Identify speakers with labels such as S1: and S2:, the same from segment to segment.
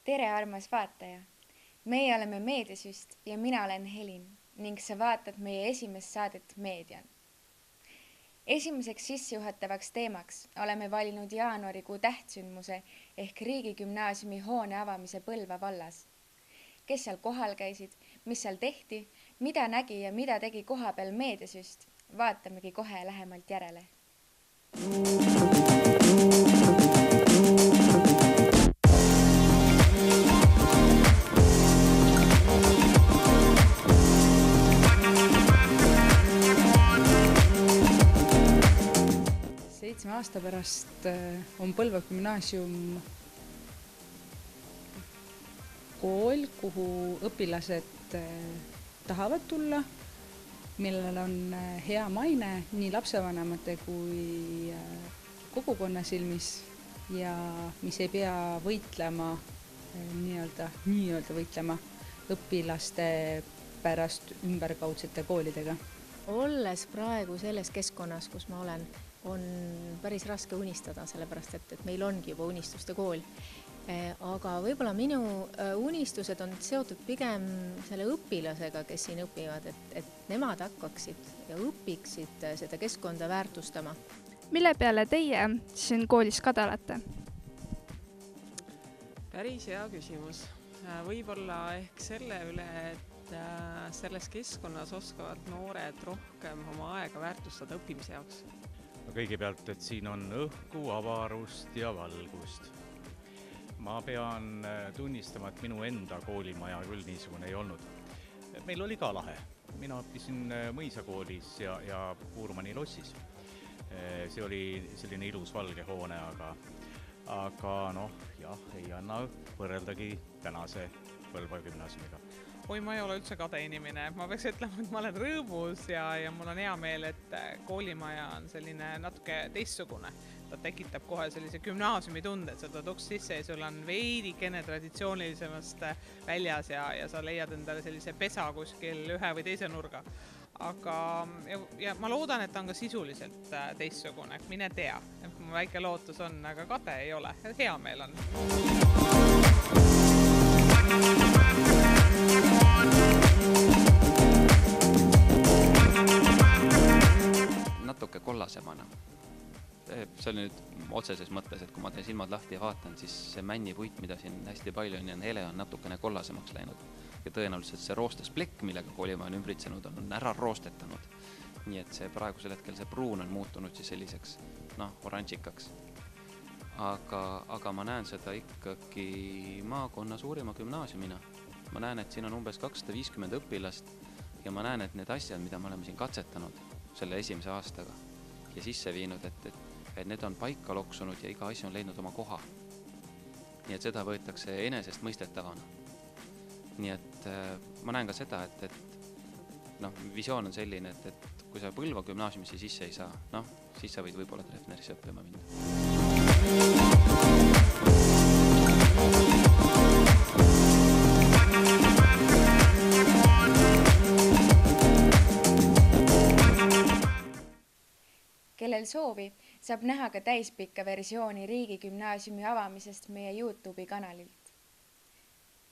S1: Tere, armas vaataja! Meie oleme Meediasüst ja mina olen Helin ning sa vaatad meie esimest saadet Meedian. Esimeseks sissejuhatavaks teemaks oleme valinud jaanuarikuu tähtsündmuse ehk riigigümnaasiumi hoone avamise Põlva vallas. Kes seal kohal käisid, mis seal tehti, mida nägi ja mida tegi kohapeal Meediasüst, vaatamegi kohe lähemalt järele.
S2: Seitsme aasta pärast on Põlva gümnaasium kool, kuhu õpilased tahavad tulla, millel on hea maine nii lapsevanemate kui kogukonna silmis ja mis ei pea võitlema, nii-öelda võitlema õpilaste pärast ümberkaudsete koolidega.
S3: Olles praegu selles keskkonnas, kus ma olen, on päris raske unistada, sellepärast et meil ongi juba unistuste kool. Aga võib-olla minu unistused on seotud pigem selle õpilasega, kes siin õpivad, et nemad hakkaksid ja õpiksid seda keskkonda väärtustama.
S4: Mille peale teie siin koolis kadalate?
S5: Päris hea küsimus. Võib-olla ehk selle üle, et selles keskkonnas oskavad noored rohkem oma aega väärtustada õppimise jaoks.
S6: Kõigepealt, et siin on õhku, avarust ja valgust. Ma pean tunnistama, et minu enda koolimaja küll niisugune ei olnud. Meil oli ka lahe. Mina õppisin Mõisakoolis ja Puurmani lossis. See oli selline ilus valge hoone, aga ei anna võrreldagi tänase Põlva gümnaasiumiga.
S5: Oi, ma ei ole üldse kade inimene. Ma peaks ütlema, et ma olen rõõmus ja mul on hea meel, et koolimaja on selline natuke teistsugune. Ta tekitab kohe sellise gümnaasiumi tunde, et sa tuled uks sisse ja sul on veidikene traditsioonilisemast väljas ja sa leiad endale sellise pesa kuskil ühe või teise nurga. Aga ja ma loodan, et ta on ka sisuliselt teistsugune. Mine tea, et mu väike lootus on, aga kade ei ole. Hea meel on.
S7: Natuke kollasemana. See oli nüüd otseses mõttes, et kui ma teen silmad lahti ja vaatan, siis see männipuit, mida siin hästi palju on, hele on natukene kollasemaks läinud. Ja tõenäoliselt see roostes plekk, millega koolimaja on ümbritsenud, on ära roostetanud. Nii et see praegusel hetkel see pruun on muutunud siis selliseks oranžikaks. Aga ma näen seda ikkagi maakonna suurima gümnaasiumina. Ma näen, et siin on umbes 250 õpilast ja ma näen, et need asjad, mida me oleme siin katsetanud selle esimese aastaga ja sisse viinud, et need on paika loksunud ja iga asi on leidnud oma koha. Nii et seda võetakse enesest mõistetavana. Nii et ma näen ka seda, et visioon on selline, et kui sa Põlva gümnaasiumisse sisse ei saa, siis sa võid võib-olla Treffnerisse õppima minna.
S1: Kellel soovi, saab näha ka täispikka versiooni riigigümnaasiumi avamisest meie YouTube'i kanalilt.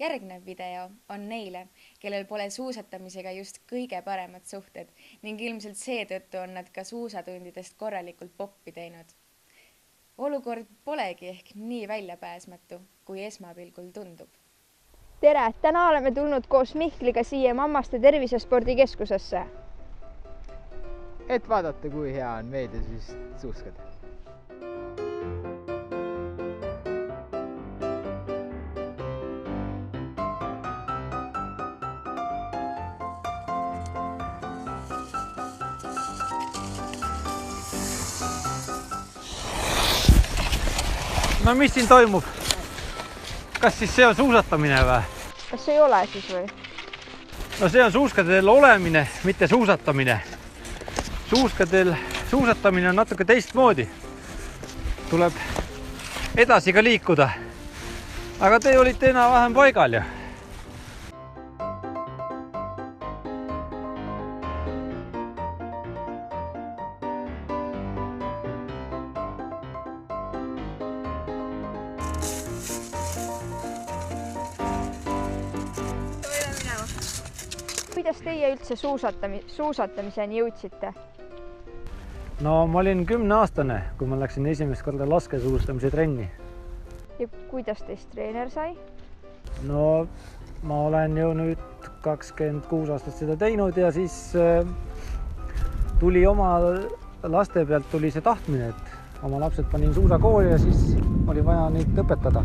S1: Järgnev video on neile, kellel pole suusatamisega just kõige paremad suhted ning ilmselt seetõttu on nad ka suusatundidest korralikult poppi teinud. Olukord polegi ehk nii väljapääsmatu, kui esmapilgul tundub.
S8: Tere, täna oleme tulnud koos Mihkliga siia Mammaste tervisespordikeskusesse.
S9: Et vaadata, kui hea on Meediasüst suuskada.
S10: No mis siin toimub? Kas siis see on suusatamine või?
S8: Kas see ei ole siis või?
S10: No see on suuskadel olemine, mitte suusatamine. Suuskadel suusatamine on natuke teistmoodi. Tuleb edasi ka liikuda. Aga te olite enam-vähem paigal ju.
S8: kuidas teie üldse suusatamiseni jõudsite?
S10: no ma olin 10-aastane, kui ma läksin esimest korda laskesuusatamise trenni.
S8: Ja kuidas teist treener sai?
S10: no ma olen ju nüüd 26 aastat seda teinud ja siis tuli oma laste pealt tuli see tahtmine, et oma lapsed panin suusakooli ja siis oli vaja neid õpetada.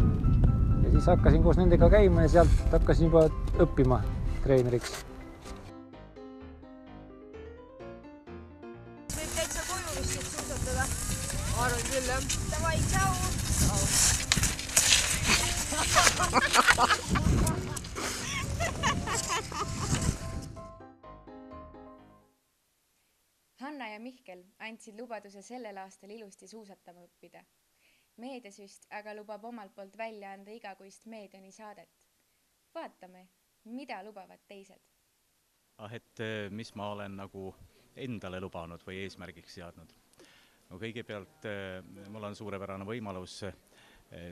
S10: Ja siis hakkasin koos nendega käima ja sealt hakkasin juba õppima treeneriks.
S8: Võib täitsa koju vist siit suusatada. Arvan küll, jah. Davai, tšau!
S1: Hanna ja Mihkel andsid lubaduse sellel aastal ilusti suusatama õppida. Meediasüst aga lubab omalt poolt välja anda igakuist Meediani saadet. Vaatame, mida lubavad teised.
S6: Et mis ma olen nagu endale lubanud või eesmärgiks seadnud. No kõigepealt mul on suurepärane võimalus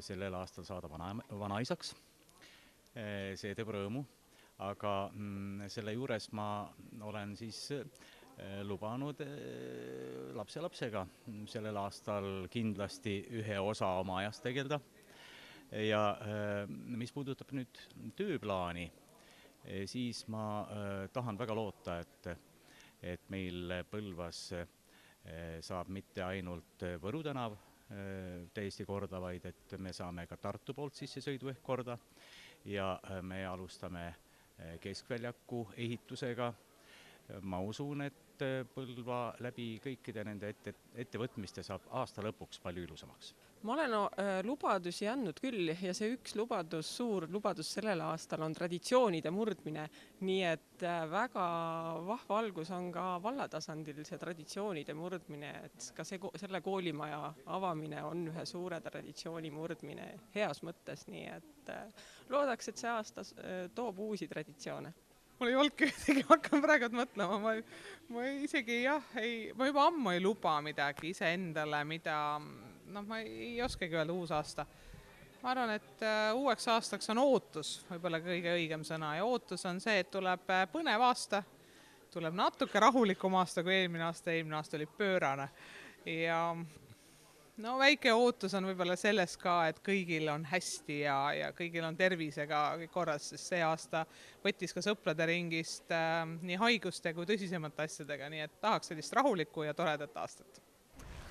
S6: sellel aastal saada vanaisaks. See teeb rõõmu, aga selle juures ma olen siis lubanud lapselapsega sellel aastal kindlasti ühe osa oma ajast tegelda. Ja mis puudutab nüüd tööplaani, siis ma tahan väga loota, et meil Põlvas saab mitte ainult Võru tänav täiesti korda, vaid et me saame ka Tartu poolt sissesõidu ehk korda ja me alustame Keskväljaku ehitusega. Ma usun, et Põlva läbi kõikide nende ettevõtmiste saab aasta lõpuks palju ilusamaks.
S11: Ma olen lubadusi andnud küll ja see üks lubadus, suur lubadus sellel aastal on traditsioonide murdmine, nii et väga vahva algus on ka vallatasandil see traditsioonide murdmine, et ka selle koolimaja avamine on ühe suure traditsiooni murdmine heas mõttes, nii et loodaks, et see aasta toob uusi traditsioone.
S5: Mul ei olnudki ühtegi, ma hakkan praegu mõtlema, ma isegi ma juba ammu ei luba midagi ise endale, mida, ma ei oskagi öelda uus aasta. Ma arvan, et uueks aastaks on ootus, võib-olla kõige õigem sõna, ja ootus on see, et tuleb põnev aasta, tuleb natuke rahulikum aasta kui eelmine aasta oli pöörane. Ja väike ootus on võib-olla selles ka, et kõigil on hästi ja kõigil on tervisega korras, sest see aasta võttis ka sõprade ringist nii haiguste kui tõsisemate asjadega, nii et tahaks sellist rahulikku ja toredat aastat.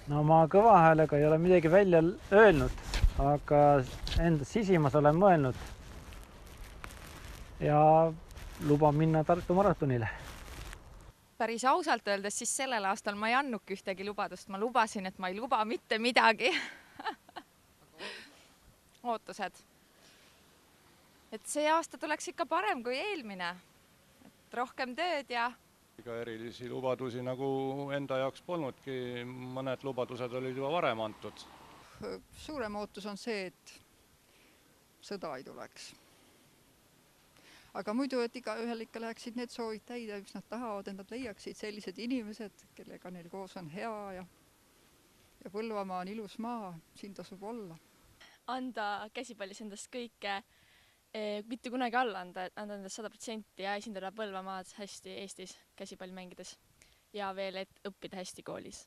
S10: no ma kõva häälega ei ole midagi välja öelnud, aga enda sisimas olen mõelnud ja luban minna Tartu maratonile.
S12: Päris ausalt öeldes siis sellel aastal ma ei andnudki ühtegi lubadust. Ma lubasin, et ma ei luba mitte midagi. Ootused. Et see aasta tuleks ikka parem kui eelmine. Et rohkem tööd ja...
S13: Ega erilisi lubadusi nagu enda jaoks polnudki. Mõned lubadused olid juba varem antud.
S14: Suurem ootus on see, et sõda ei tuleks. Aga muidu, et igaühel ikka läheksid need soovid täida, mis nad tahavad, et nad leiaksid sellised inimesed, kellega neil koos on hea ja Põlvamaa on ilus maa, siin tasub olla.
S15: Anda käsipallis endast kõike, mitte kunagi alla anda endast 100% ja esindada Põlvamaad hästi Eestis käsipalli mängides ja veel õppida hästi koolis.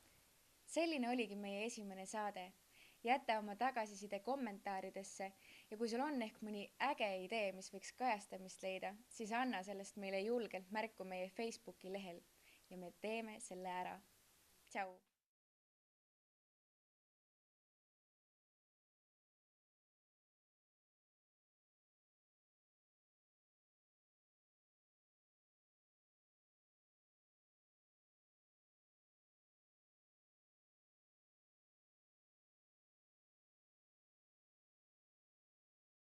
S1: Selline oligi meie esimene saade. Jäta oma tagasiside kommentaaridesse ja kui sul on ehk mõni äge idee, mis võiks kajastamist leida, siis anna sellest meile julgelt märku meie Facebooki lehel ja me teeme selle ära. Tšau!